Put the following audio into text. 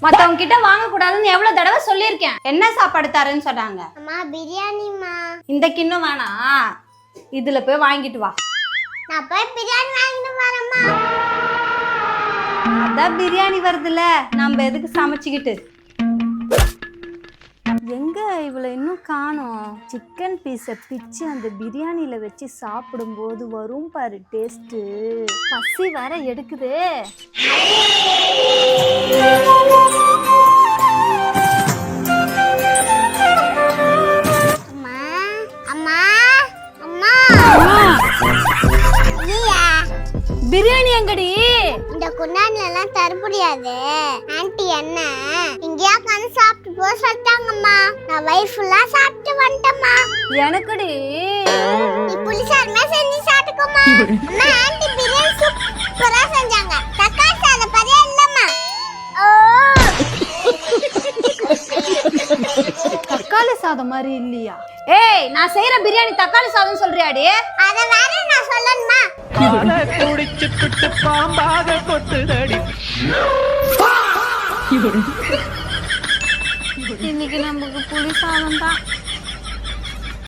மத்தவங்க கிட்ட வாங்க கூடாதுன்னு எவ்வளவு தடவை சொல்லியிருக்கேன். என்ன சாப்பாடு தரேன்னு சொன்னாங்க? அம்மா பிரியாணிமா. இந்த கிண்ணம் வேணாம், இதுல போய் வாங்கிட்டு வா. நான் போய் பிரியாணி வாங்கிட்டு வரேம்மா. அதான் பிரியாணி வருதுல, நம்ம எதுக்கு சமைச்சுக்கிட்டு. எங்க இவளை இன்னும் காணோம். சிக்கன் பீஸை பிச்சு அந்த பிரியாணியில வச்சு சாப்பிடும்போது வரும் பாரு டேஸ்ட். பசி வேற எடுக்குது. அம்மா அம்மா அம்மா இல்லையா? பிரியாணி எங்கடி? இந்த குண்டான்ல எல்லாம் தர முடியாது. ஆன்ட்டி என்ன இங்கேயா உட்காந்து சாப்பிட்டு போக சொல்லிட்டாங்கம்மா. நான் வயிறு ஃபுல்லா சாப்பிட்டு வந்துட்டேம்மா. எனக்குடி. நீ புளிசாருமே செஞ்சு சாப்பிட்டுக்கோமா. அம்மா ஆன்ட்டி பிரியாணி சூப்பரா செஞ்சாங்க. தக்காளி சாதம் பரியா இல்லம்மா. ஓ தக்காளி சாதம் மாதிரி இல்லையா? ஏய், நான் செய்யற பிரியாணி தக்காளி சாதம் சொல்றியாடி? அத வேற நான் சொல்லணுமா? குடிச்சுட்டு பாம்பாக கொட்டுதடி. இன்னைக்கு நமக்கு புளி சாதம் தான்.